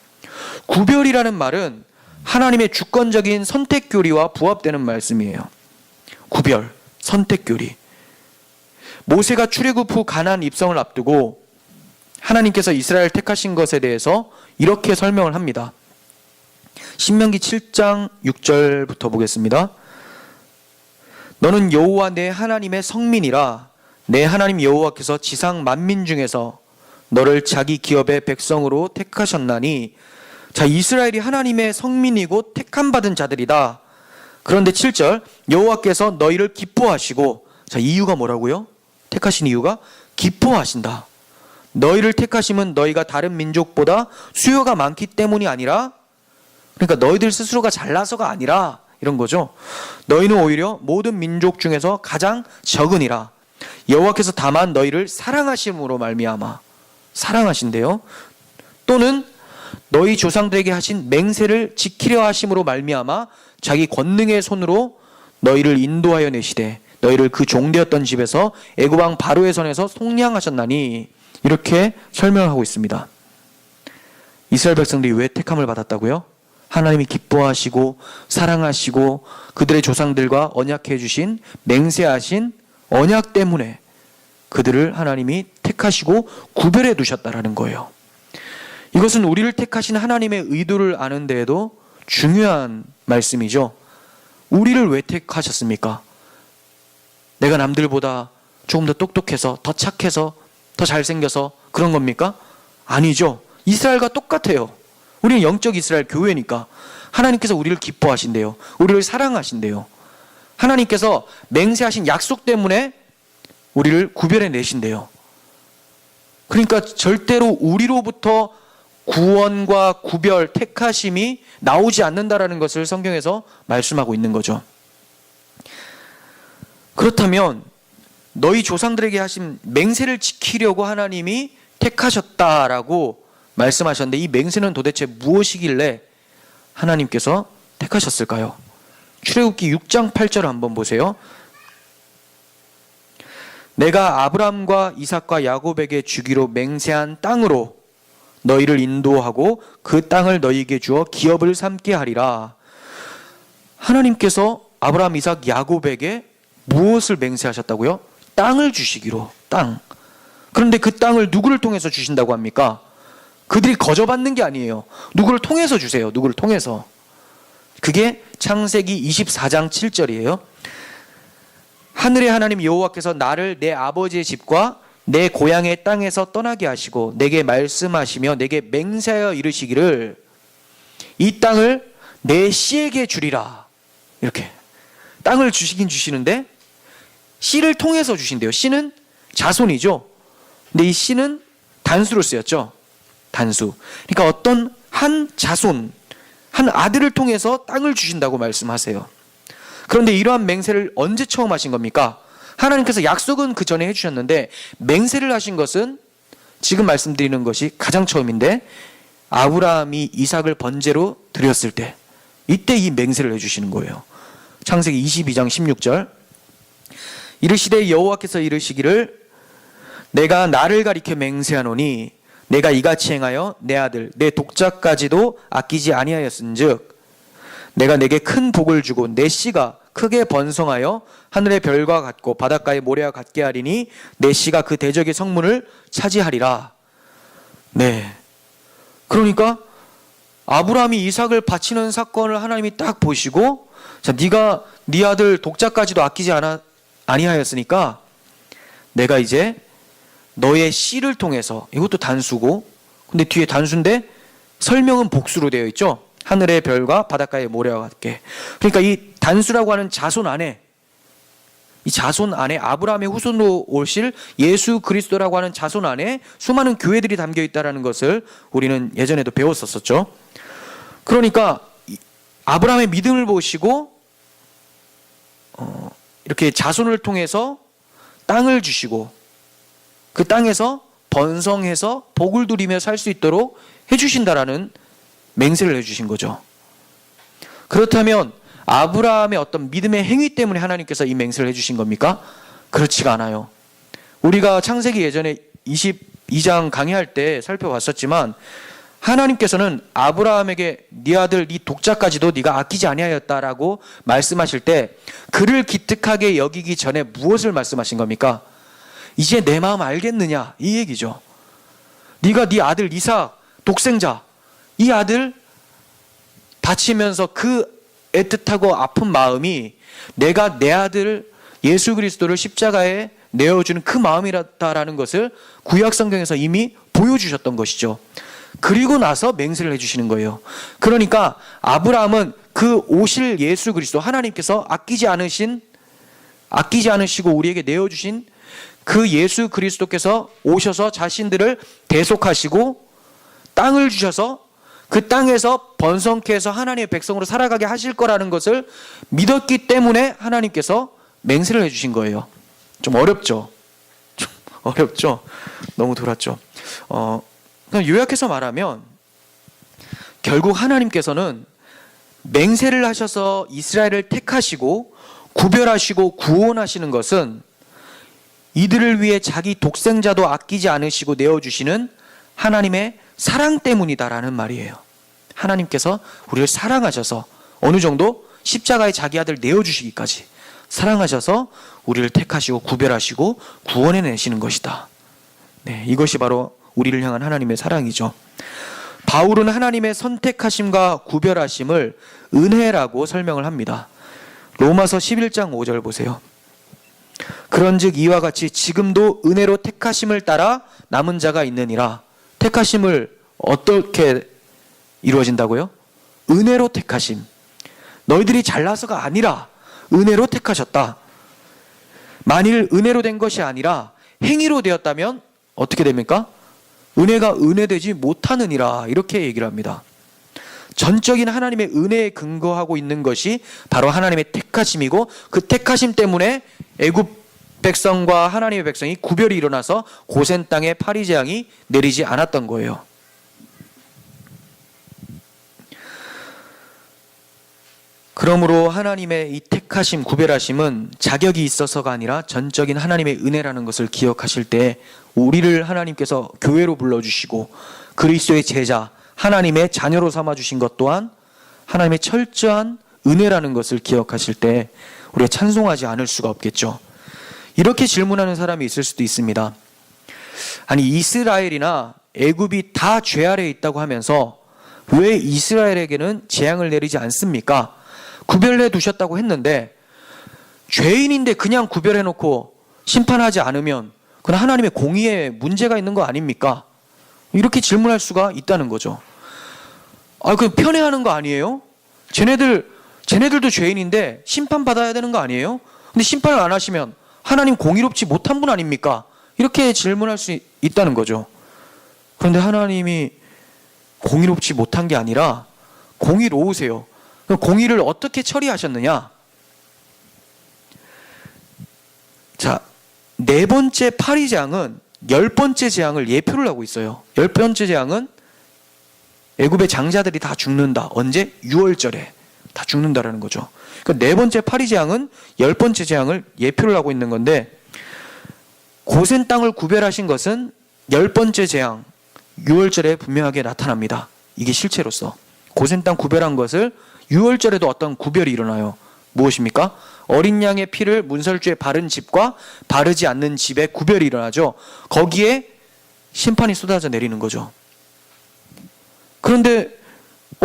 구별이라는 말은 하나님의 주권적인 선택 교리와 부합되는 말씀이에요. 구별, 선택 교리. 모세가 출애굽 후 가나안 입성을 앞두고 하나님께서 이스라엘 택하신 것에 대해서 이렇게 설명을 합니다. 신명기 7장 6절부터 보겠습니다. 너는 여호와 내 하나님의 성민이라. 내 하나님 여호와께서 지상 만민 중에서 너를 자기 기업의 백성으로 택하셨나니. 자, 이스라엘이 하나님의 성민이고 택함받은 자들이다. 그런데 7절 여호와께서 너희를 기뻐하시고. 자, 이유가 뭐라고요? 택하신 이유가 기뻐하신다. 너희를 택하심은 너희가 다른 민족보다 수요가 많기 때문이 아니라, 그러니까 너희들 스스로가 잘나서가 아니라 이런 거죠. 너희는 오히려 모든 민족 중에서 가장 적으니라. 여호와께서 다만 너희를 사랑하심으로 말미암아. 사랑하신대요. 또는 너희 조상들에게 하신 맹세를 지키려 하심으로 말미암아 자기 권능의 손으로 너희를 인도하여 내시되 너희를 그 종되었던 집에서 애굽 왕 바로의 손에서 속량하셨나니. 이렇게 설명하고 있습니다. 이스라엘 백성들이 왜 택함을 받았다고요? 하나님이 기뻐하시고 사랑하시고 그들의 조상들과 언약해 주신 맹세하신 언약 때문에 그들을 하나님이 택하시고 구별해 두셨다라는 거예요. 이것은 우리를 택하신 하나님의 의도를 아는 데에도 중요한 말씀이죠. 우리를 왜 택하셨습니까? 내가 남들보다 조금 더 똑똑해서, 더 착해서, 더 잘생겨서 그런 겁니까? 아니죠. 이스라엘과 똑같아요. 우리는 영적 이스라엘 교회니까 하나님께서 우리를 기뻐하신대요. 우리를 사랑하신대요. 하나님께서 맹세하신 약속 때문에 우리를 구별해 내신대요. 그러니까 절대로 우리로부터 구원과 구별, 택하심이 나오지 않는다라는 것을 성경에서 말씀하고 있는 거죠. 그렇다면 너희 조상들에게 하신 맹세를 지키려고 하나님이 택하셨다라고 말씀하셨는데 이 맹세는 도대체 무엇이길래 하나님께서 택하셨을까요? 출애굽기 6장 8절 한번 보세요. 내가 아브람과 이삭과 야곱에게 주기로 맹세한 땅으로 너희를 인도하고 그 땅을 너희에게 주어 기업을 삼게 하리라. 하나님께서 아브람, 이삭, 야곱에게 무엇을 맹세하셨다고요? 땅을 주시기로. 땅. 그런데 그 땅을 누구를 통해서 주신다고 합니까? 그들이 거저받는 게 아니에요. 누구를 통해서 주세요. 누구를 통해서. 그게 창세기 24장 7절이에요. 하늘의 하나님 여호와께서 나를 내 아버지의 집과 내 고향의 땅에서 떠나게 하시고 내게 말씀하시며 내게 맹세하여 이르시기를 이 땅을 내 씨에게 주리라. 이렇게 땅을 주시긴 주시는데 씨를 통해서 주신대요. 씨는 자손이죠. 근데 이 씨는 단수로 쓰였죠. 단수. 그러니까 어떤 한 자손, 한 아들을 통해서 땅을 주신다고 말씀하세요. 그런데 이러한 맹세를 언제 처음 하신 겁니까? 하나님께서 약속은 그 전에 해주셨는데 맹세를 하신 것은 지금 말씀드리는 것이 가장 처음인데 아브라함이 이삭을 번제로 드렸을 때 이때 이 맹세를 해주시는 거예요. 창세기 22장 16절 이르시되 여호와께서 이르시기를 내가 나를 가리켜 맹세하노니 내가 이같이 행하여 내 아들 내 독자까지도 아끼지 아니하였은즉 내가 내게 큰 복을 주고 내 씨가 크게 번성하여 하늘의 별과 같고 바닷가의 모래와 같게 하리니 내 씨가 그 대적의 성문을 차지하리라. 네. 그러니까 아브라함이 이삭을 바치는 사건을 하나님이 딱 보시고 자, 네가 네 아들 독자까지도 아끼지 아니하였으니까 내가 이제 너의 씨를 통해서 이것도 단수고 근데 뒤에 단수인데 설명은 복수로 되어 있죠. 하늘의 별과 바닷가의 모래와 같게. 그러니까 이 단수라고 하는 자손 안에 이 자손 안에 아브라함의 후손으로 오실 예수 그리스도라고 하는 자손 안에 수많은 교회들이 담겨 있다는 것을 우리는 예전에도 배웠었죠. 그러니까 아브라함의 믿음을 보시고 이렇게 자손을 통해서 땅을 주시고 그 땅에서 번성해서 복을 누리며 살 수 있도록 해주신다라는 맹세를 해주신 거죠. 그렇다면 아브라함의 어떤 믿음의 행위 때문에 하나님께서 이 맹세를 해주신 겁니까? 그렇지가 않아요. 우리가 창세기 예전에 22장 강의할 때 살펴봤었지만 하나님께서는 아브라함에게 네 아들 네 독자까지도 네가 아끼지 아니하였다라고 말씀하실 때 그를 기특하게 여기기 전에 무엇을 말씀하신 겁니까? 이제 내 마음 알겠느냐 이 얘기죠. 네가 네 아들 이삭 독생자 이 아들 다치면서 그 애틋하고 아픈 마음이 내가 내 아들 예수 그리스도를 십자가에 내어주는 그 마음이라는 것을 구약 성경에서 이미 보여주셨던 것이죠. 그리고 나서 맹세를 해주시는 거예요. 그러니까 아브라함은 그 오실 예수 그리스도 하나님께서 아끼지 않으시고 우리에게 내어주신 그 예수 그리스도께서 오셔서 자신들을 대속하시고 땅을 주셔서 그 땅에서 번성케 해서 하나님의 백성으로 살아가게 하실 거라는 것을 믿었기 때문에 하나님께서 맹세를 해주신 거예요. 좀 어렵죠? 좀 어렵죠? 너무 돌았죠? 그럼 요약해서 말하면 결국 하나님께서는 맹세를 하셔서 이스라엘을 택하시고 구별하시고 구원하시는 것은 이들을 위해 자기 독생자도 아끼지 않으시고 내어주시는 하나님의 사랑 때문이다라는 말이에요. 하나님께서 우리를 사랑하셔서 어느 정도 십자가에 자기 아들 내어주시기까지 사랑하셔서 우리를 택하시고 구별하시고 구원해 내시는 것이다. 네, 이것이 바로 우리를 향한 하나님의 사랑이죠. 바울은 하나님의 선택하심과 구별하심을 은혜라고 설명을 합니다. 로마서 11장 5절 보세요. 그런즉 이와 같이 지금도 은혜로 택하심을 따라 남은 자가 있느니라. 택하심을 어떻게 이루어진다고요? 은혜로 택하심. 너희들이 잘나서가 아니라 은혜로 택하셨다. 만일 은혜로 된 것이 아니라 행위로 되었다면 어떻게 됩니까? 은혜가 은혜되지 못하느니라, 이렇게 얘기를 합니다. 전적인 하나님의 은혜에 근거하고 있는 것이 바로 하나님의 택하심이고, 그 택하심 때문에 애굽 백성과 하나님의 백성이 구별이 일어나서 고센 땅에 파리 재앙이 내리지 않았던 거예요. 그러므로 하나님의 이 택하심, 구별하심은 자격이 있어서가 아니라 전적인 하나님의 은혜라는 것을 기억하실 때 우리를 하나님께서 교회로 불러주시고 그리스도의 제자, 하나님의 자녀로 삼아주신 것 또한 하나님의 철저한 은혜라는 것을 기억하실 때 우리가 찬송하지 않을 수가 없겠죠. 이렇게 질문하는 사람이 있을 수도 있습니다. 아니, 이스라엘이나 애굽이 다 죄 아래에 있다고 하면서 왜 이스라엘에게는 재앙을 내리지 않습니까? 구별해 두셨다고 했는데 죄인인데 그냥 구별해 놓고 심판하지 않으면 그건 하나님의 공의에 문제가 있는 거 아닙니까? 이렇게 질문할 수가 있다는 거죠. 그 편애하는 거 아니에요? 쟤네들도 죄인인데 심판받아야 되는 거 아니에요? 근데 심판을 안 하시면 하나님 공의롭지 못한 분 아닙니까? 이렇게 질문할 수 있다는 거죠. 그런데 하나님이 공의롭지 못한 게 아니라 공의로우세요. 공의를 어떻게 처리하셨느냐? 자, 네 번째 파리 재앙은 10번째 재앙을 예표를 하고 있어요. 10번째 재앙은 애굽의 장자들이 다 죽는다. 언제? 6월절에 다 죽는다라는 거죠. 그러니까 네 번째 파리 재앙은 10번째 재앙을 예표를 하고 있는 건데, 고센 땅을 구별하신 것은 10번째 재앙 6월절에 분명하게 나타납니다. 이게 실체로서 고센 땅 구별한 것을 6월절에도 어떤 구별이 일어나요. 무엇입니까? 어린 양의 피를 문설주에 바른 집과 바르지 않는 집에 구별이 일어나죠. 거기에 심판이 쏟아져 내리는 거죠. 그런데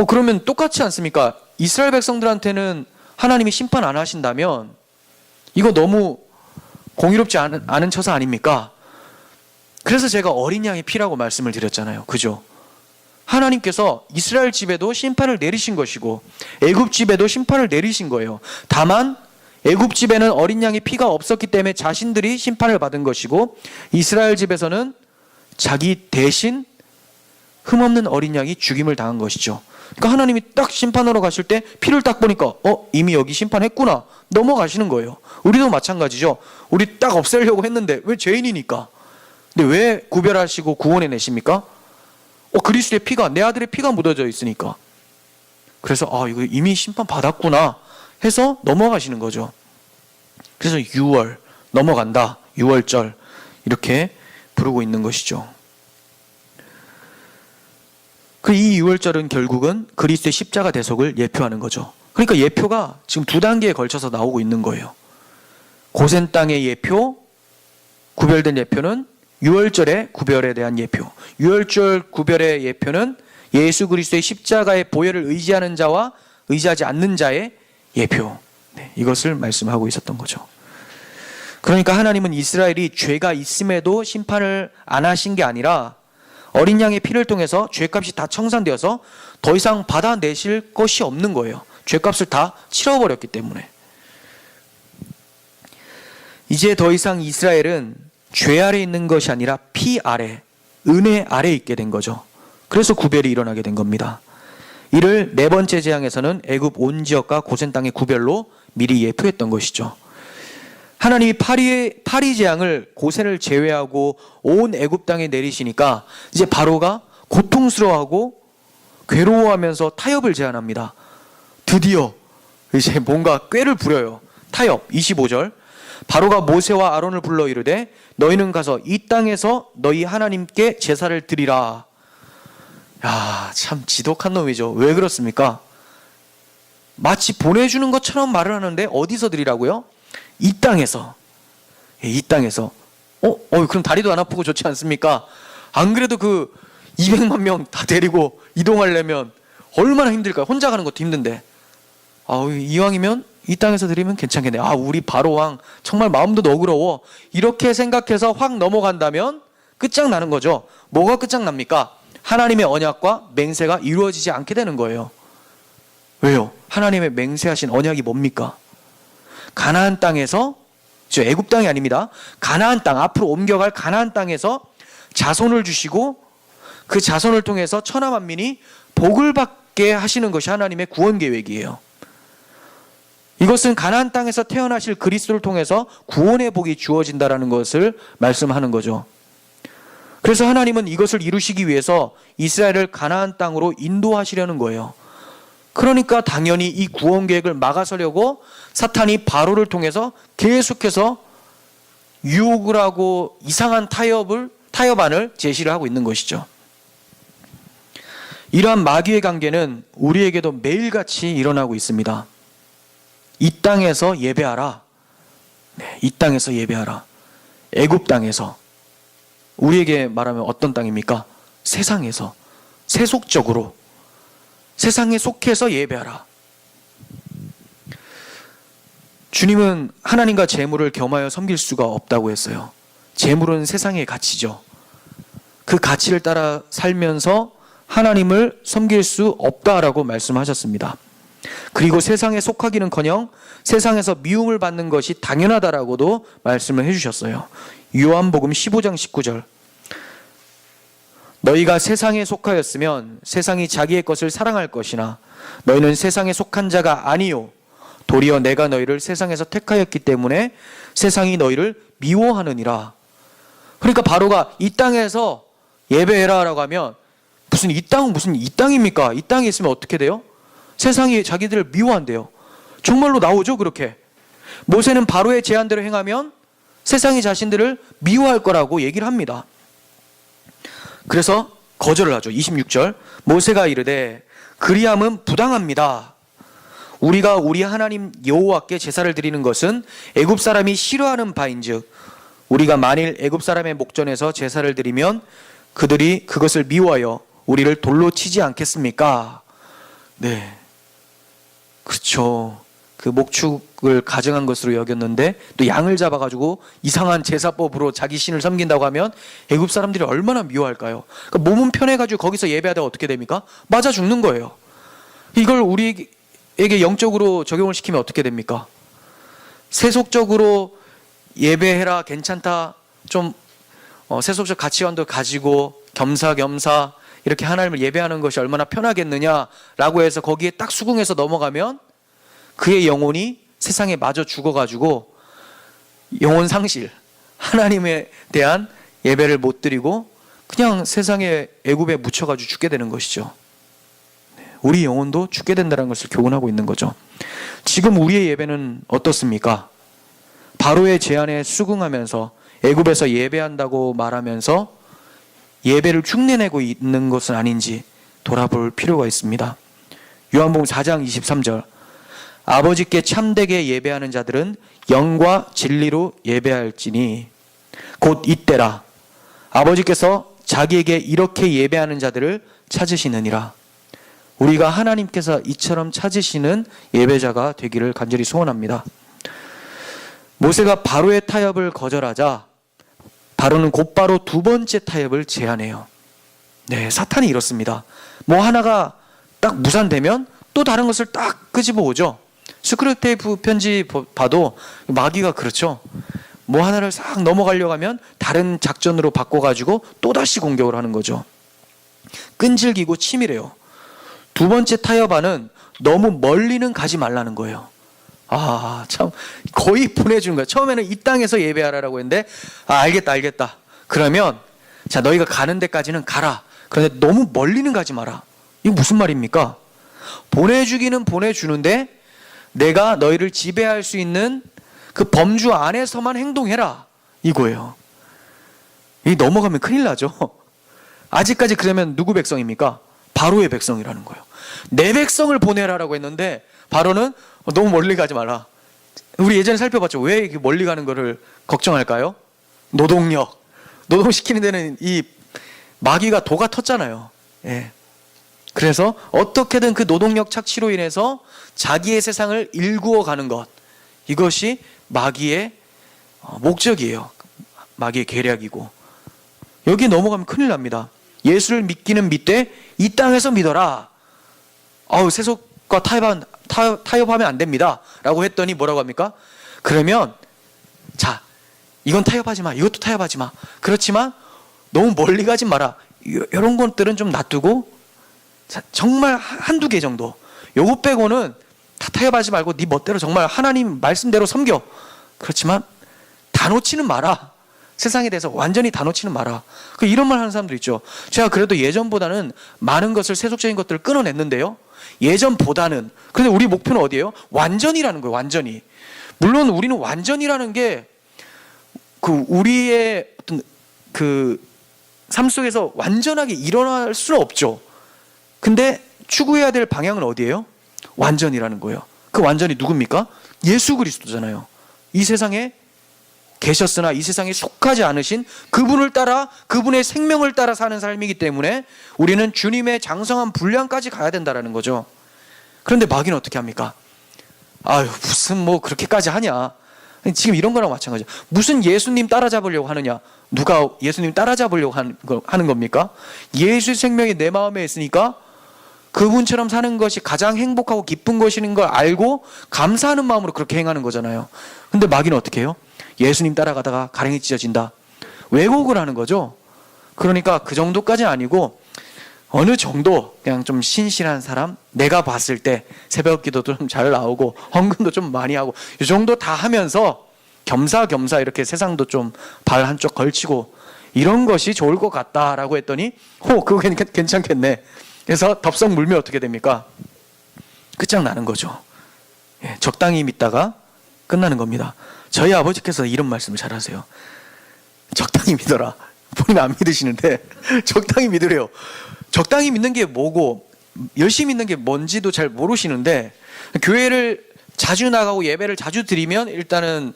그러면 똑같지 않습니까? 이스라엘 백성들한테는 하나님이 심판 안 하신다면 이거 너무 공의롭지 않은 처사 아닙니까? 그래서 제가 어린 양의 피라고 말씀을 드렸잖아요. 그죠? 하나님께서 이스라엘 집에도 심판을 내리신 것이고 애굽 집에도 심판을 내리신 거예요. 다만 애굽 집에는 어린 양의 피가 없었기 때문에 자신들이 심판을 받은 것이고, 이스라엘 집에서는 자기 대신 흠없는 어린 양이 죽임을 당한 것이죠. 그러니까 하나님이 딱 심판하러 가실 때 피를 딱 보니까 이미 여기 심판했구나 넘어가시는 거예요. 우리도 마찬가지죠. 우리 딱 없애려고 했는데 왜 죄인이니까. 근데 왜 구별하시고 구원해 내십니까? 그리스도의 피가, 내 아들의 피가 묻어져 있으니까. 그래서 이거 이미 심판 받았구나 해서 넘어가시는 거죠. 그래서 6월 넘어간다, 6월절 이렇게 부르고 있는 것이죠. 이 6월절은 결국은 그리스도의 십자가 대속을 예표하는 거죠. 그러니까 예표가 지금 두 단계에 걸쳐서 나오고 있는 거예요. 고센 땅의 예표, 구별된 예표는 6월절의 구별에 대한 예표. 6월절 구별의 예표는 예수 그리스도의 십자가의 보혈을 의지하는 자와 의지하지 않는 자의 예표. 이것을 말씀하고 있었던 거죠. 그러니까 하나님은 이스라엘이 죄가 있음에도 심판을 안 하신 게 아니라 어린 양의 피를 통해서 죄값이 다 청산되어서 더 이상 받아내실 것이 없는 거예요. 죄값을 다 치러버렸기 때문에. 이제 더 이상 이스라엘은 죄 아래 있는 것이 아니라 피 아래, 은혜 아래 있게 된 거죠. 그래서 구별이 일어나게 된 겁니다. 이를 네 번째 재앙에서는 애굽 온 지역과 고센 땅의 구별로 미리 예표했던 것이죠. 하나님이 파리 재앙을 고센을 제외하고 온 애굽 땅에 내리시니까 이제 바로가 고통스러워하고 괴로워하면서 타협을 제안합니다. 드디어 이제 뭔가 꾀를 부려요. 타협 25절. 바로가 모세와 아론을 불러 이르되 너희는 가서 이 땅에서 너희 하나님께 제사를 드리라. 야, 참 지독한 놈이죠. 왜 그렇습니까? 마치 보내주는 것처럼 말을 하는데 어디서 드리라고요? 이 땅에서. 이 땅에서. 그럼 다리도 안 아프고 좋지 않습니까? 안 그래도 그 200만 명 다 데리고 이동하려면 얼마나 힘들까요? 혼자 가는 것도 힘든데. 이왕이면 이 땅에서 드리면 괜찮겠네. 우리 바로왕 정말 마음도 너그러워. 이렇게 생각해서 확 넘어간다면 끝장나는 거죠. 뭐가 끝장납니까? 하나님의 언약과 맹세가 이루어지지 않게 되는 거예요. 왜요? 하나님의 맹세하신 언약이 뭡니까? 가나안 땅에서, 애굽 땅이 아닙니다. 가나안 땅, 앞으로 옮겨갈 가나안 땅에서 자손을 주시고 그 자손을 통해서 천하 만민이 복을 받게 하시는 것이 하나님의 구원 계획이에요. 이것은 가나안 땅에서 태어나실 그리스도를 통해서 구원의 복이 주어진다라는 것을 말씀하는 거죠. 그래서 하나님은 이것을 이루시기 위해서 이스라엘을 가나안 땅으로 인도하시려는 거예요. 그러니까 당연히 이 구원 계획을 막아서려고 사탄이 바로를 통해서 계속해서 유혹을 하고 이상한 타협안을 제시를 하고 있는 것이죠. 이러한 마귀의 관계는 우리에게도 매일같이 일어나고 있습니다. 이 땅에서 예배하라. 이 땅에서 예배하라. 애굽 땅에서. 우리에게 말하면 어떤 땅입니까? 세상에서. 세속적으로. 세상에 속해서 예배하라. 주님은 하나님과 재물을 겸하여 섬길 수가 없다고 했어요. 재물은 세상의 가치죠. 그 가치를 따라 살면서 하나님을 섬길 수 없다라고 말씀하셨습니다. 그리고 세상에 속하기는커녕 세상에서 미움을 받는 것이 당연하다라고도 말씀을 해주셨어요. 요한복음 15장 19절. 너희가 세상에 속하였으면 세상이 자기의 것을 사랑할 것이나 너희는 세상에 속한 자가 아니요 도리어 내가 너희를 세상에서 택하였기 때문에 세상이 너희를 미워하느니라. 그러니까 바로가 이 땅에서 예배해라 라고 하면 무슨 이 땅입니까? 이 땅에 있으면 어떻게 돼요? 세상이 자기들을 미워한대요. 정말로 나오죠 그렇게. 모세는 바로의 제안대로 행하면 세상이 자신들을 미워할 거라고 얘기를 합니다. 그래서 거절을 하죠. 26절. 모세가 이르되 그리함은 부당합니다. 우리가 우리 하나님 여호와께 제사를 드리는 것은 애굽 사람이 싫어하는 바인즉 우리가 만일 애굽 사람의 목전에서 제사를 드리면 그들이 그것을 미워하여 우리를 돌로 치지 않겠습니까? 네, 그렇죠. 그 목축을 가증한 것으로 여겼는데 또 양을 잡아가지고 이상한 제사법으로 자기 신을 섬긴다고 하면 애굽 사람들이 얼마나 미워할까요? 그러니까 몸은 편해가지고 거기서 예배하다가 어떻게 됩니까? 맞아 죽는 거예요. 이걸 우리에게 영적으로 적용을 시키면 어떻게 됩니까? 세속적으로 예배해라 괜찮다 좀 세속적 가치관도 가지고 겸사겸사 이렇게 하나님을 예배하는 것이 얼마나 편하겠느냐라고 해서 거기에 딱 수긍해서 넘어가면 그의 영혼이 세상에 마저 죽어가지고 영혼 상실, 하나님에 대한 예배를 못 드리고 그냥 세상의 애굽에 묻혀가지고 죽게 되는 것이죠. 우리 영혼도 죽게 된다는 것을 교훈하고 있는 거죠. 지금 우리의 예배는 어떻습니까? 바로의 제안에 수긍하면서 애굽에서 예배한다고 말하면서 예배를 흉내내고 있는 것은 아닌지 돌아볼 필요가 있습니다. 요한복음 4장 23절. 아버지께 참되게 예배하는 자들은 영과 진리로 예배할지니 곧 이때라. 아버지께서 자기에게 이렇게 예배하는 자들을 찾으시느니라. 우리가 하나님께서 이처럼 찾으시는 예배자가 되기를 간절히 소원합니다. 모세가 바로의 타협을 거절하자 바로는 곧바로 두 번째 타협을 제안해요. 네, 사탄이 이렇습니다. 뭐 하나가 딱 무산되면 또 다른 것을 딱 끄집어 오죠. 스크류테이프 편지 봐도 마귀가 그렇죠. 뭐 하나를 싹 넘어가려고 하면 다른 작전으로 바꿔가지고 또다시 공격을 하는 거죠. 끈질기고 치밀해요. 두 번째 타협안은 너무 멀리는 가지 말라는 거예요. 참 거의 보내주는 거예요. 처음에는 이 땅에서 예배하라라고 했는데 알겠다. 그러면 자 너희가 가는 데까지는 가라. 그런데 너무 멀리는 가지 마라. 이거 무슨 말입니까? 보내주기는 보내주는데 내가 너희를 지배할 수 있는 그 범주 안에서만 행동해라 이거예요. 이 넘어가면 큰일 나죠. 아직까지 그러면 누구 백성입니까? 바로의 백성이라는 거예요. 내 백성을 보내라라고 했는데 바로는 너무 멀리 가지 마라. 우리 예전에 살펴봤죠. 왜 이렇게 멀리 가는 거를 걱정할까요? 노동시키는 데는 이 마귀가 도가 텄잖아요. 예. 그래서 어떻게든 그 노동력 착취로 인해서 자기의 세상을 일구어 가는 것, 이것이 마귀의 목적이에요. 마귀의 계략이고, 여기 넘어가면 큰일 납니다. 예수를 믿기는 믿되 이 땅에서 믿어라. 세속과 타협하면 안 됩니다 라고 했더니 뭐라고 합니까? 그러면 자, 이건 타협하지 마, 이것도 타협하지 마, 그렇지만 너무 멀리 가지 마라. 이런 것들은 좀 놔두고 정말 한두 개 정도, 요거 빼고는 다 타협하지 말고 네 멋대로 정말 하나님 말씀대로 섬겨. 그렇지만 다 놓지는 마라. 세상에 대해서 완전히 다 놓지는 마라. 이런 말 하는 사람들 있죠. 제가 그래도 예전보다는 많은 것을, 세속적인 것들을 끊어냈는데요, 예전보다는. 그런데 우리 목표는 어디예요? 완전이라는 거예요. 완전히. 물론 우리는 완전이라는 게 우리의 어떤 삶 속에서 완전하게 일어날 수는 없죠. 근데 추구해야 될 방향은 어디예요? 완전이라는 거예요. 그 완전이 누굽니까? 예수 그리스도잖아요. 이 세상에 계셨으나 이 세상에 속하지 않으신 그분을 따라, 그분의 생명을 따라 사는 삶이기 때문에 우리는 주님의 장성한 분량까지 가야 된다는 거죠. 그런데 마귀는 어떻게 합니까? 무슨 그렇게까지 하냐. 지금 이런 거랑 마찬가지죠. 무슨 예수님 따라잡으려고 하느냐. 누가 예수님 따라잡으려고 하는 겁니까? 예수의 생명이 내 마음에 있으니까 그분처럼 사는 것이 가장 행복하고 기쁜 것인 걸 알고 감사하는 마음으로 그렇게 행하는 거잖아요. 근데 마귀는 어떻게 해요? 예수님 따라가다가 가랭이 찢어진다, 왜곡을 하는 거죠. 그러니까 그 정도까지는 아니고 어느 정도 그냥 좀 신실한 사람, 내가 봤을 때 새벽 기도도 좀 잘 나오고 헌금도 좀 많이 하고 이 정도 다 하면서 겸사겸사 이렇게 세상도 좀 발 한쪽 걸치고 이런 것이 좋을 것 같다라고 했더니 그거 괜찮겠네. 그래서 덥석 물면 어떻게 됩니까? 끝장나는 거죠. 적당히 믿다가 끝나는 겁니다. 저희 아버지께서 이런 말씀을 잘 하세요. 적당히 믿어라. 본인 안 믿으시는데 적당히 믿으래요. 적당히 믿는 게 뭐고 열심히 믿는 게 뭔지도 잘 모르시는데, 교회를 자주 나가고 예배를 자주 드리면 일단은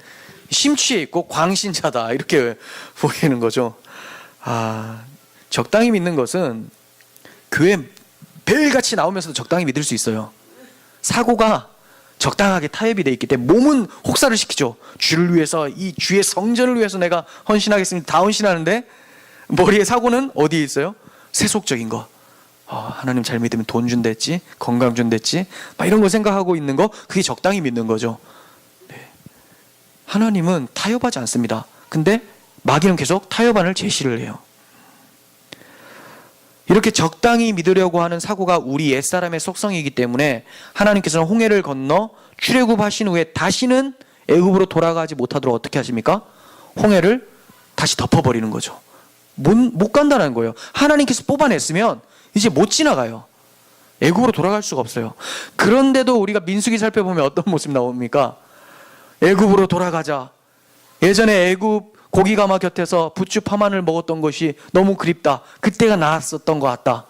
심취해 있고 광신자다 이렇게 보이는 거죠. 적당히 믿는 것은 교회 벨같이 나오면서도 적당히 믿을 수 있어요. 사고가 적당하게 타협이 돼 있기 때문에 몸은 혹사를 시키죠. 주를 위해서, 이 주의 성전을 위해서 내가 헌신하겠습니다, 다 헌신하는데 머리에 사고는 어디에 있어요? 세속적인 거. 하나님 잘 믿으면 돈 준댔지, 건강 준댔지, 막 이런 거 생각하고 있는 거, 그게 적당히 믿는 거죠. 네. 하나님은 타협하지 않습니다. 근데 마귀는 계속 타협안을 제시를 해요. 이렇게 적당히 믿으려고 하는 사고가 우리 옛사람의 속성이기 때문에 하나님께서는 홍해를 건너 출애굽하신 후에 다시는 애굽으로 돌아가지 못하도록 어떻게 하십니까? 홍해를 다시 덮어버리는 거죠. 못 간다는 거예요. 하나님께서 뽑아냈으면 이제 못 지나가요. 애굽으로 돌아갈 수가 없어요. 그런데도 우리가 민수기 살펴보면 어떤 모습 나옵니까? 애굽으로 돌아가자. 예전에 애굽 고기가마 곁에서 부추 파만을 먹었던 것이 너무 그립다. 그때가 나았었던 것 같다.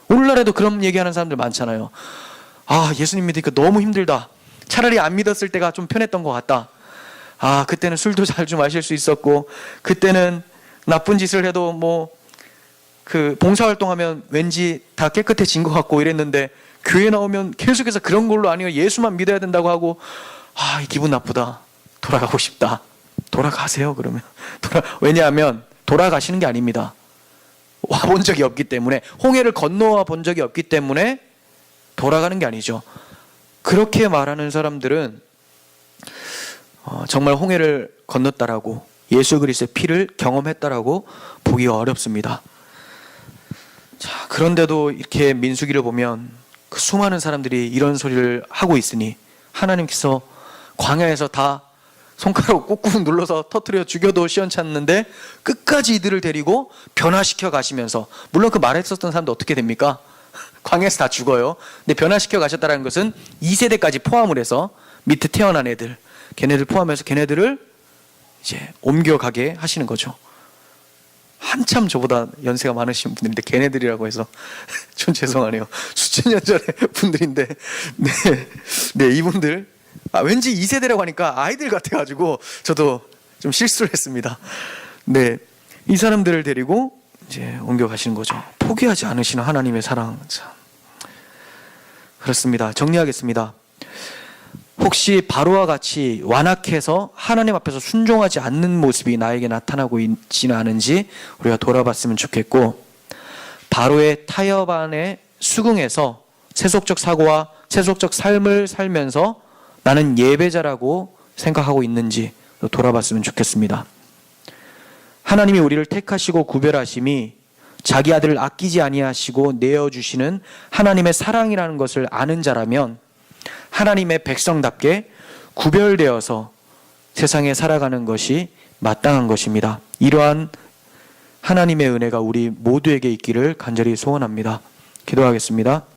오늘날에도 그런 얘기하는 사람들 많잖아요. 예수님 믿으니까 너무 힘들다. 차라리 안 믿었을 때가 좀 편했던 것 같다. 그때는 술도 잘 좀 마실 수 있었고, 그때는 나쁜 짓을 해도 봉사활동하면 왠지 다 깨끗해진 것 같고 이랬는데, 교회 나오면 계속해서 그런 걸로 아니고 예수만 믿어야 된다고 하고, 기분 나쁘다. 돌아가고 싶다. 돌아가세요. 그러면 왜냐하면 돌아가시는 게 아닙니다. 와본 적이 없기 때문에, 홍해를 건너와 본 적이 없기 때문에 돌아가는 게 아니죠. 그렇게 말하는 사람들은 정말 홍해를 건넜다라고, 예수 그리스도의 피를 경험했다라고 보기가 어렵습니다. 자, 그런데도 이렇게 민수기를 보면 그 수많은 사람들이 이런 소리를 하고 있으니 하나님께서 광야에서 다 손가락 꾹꾹 눌러서 터뜨려 죽여도 시원찮는데 끝까지 이들을 데리고 변화시켜 가시면서, 물론 그 말했었던 사람도 어떻게 됩니까? 광야에서 다 죽어요. 근데 변화시켜 가셨다는 것은 2세대까지 포함을 해서 밑에 태어난 애들, 걔네들 포함해서 걔네들을 이제 옮겨가게 하시는 거죠. 한참 저보다 연세가 많으신 분들인데 걔네들이라고 해서 좀 죄송하네요. 수천 년 전의 분들인데 네, 이분들 왠지 2세대라고 하니까 아이들 같아가지고 저도 좀 실수를 했습니다. 네, 이 사람들을 데리고 이제 옮겨가시는 거죠. 포기하지 않으시는 하나님의 사랑, 참 그렇습니다. 정리하겠습니다. 혹시 바로와 같이 완악해서 하나님 앞에서 순종하지 않는 모습이 나에게 나타나고 있지는 않은지 우리가 돌아봤으면 좋겠고, 바로의 타협 안에 수긍해서 세속적 사고와 세속적 삶을 살면서 나는 예배자라고 생각하고 있는지 돌아봤으면 좋겠습니다. 하나님이 우리를 택하시고 구별하심이 자기 아들을 아끼지 아니하시고 내어주시는 하나님의 사랑이라는 것을 아는 자라면 하나님의 백성답게 구별되어서 세상에 살아가는 것이 마땅한 것입니다. 이러한 하나님의 은혜가 우리 모두에게 있기를 간절히 소원합니다. 기도하겠습니다.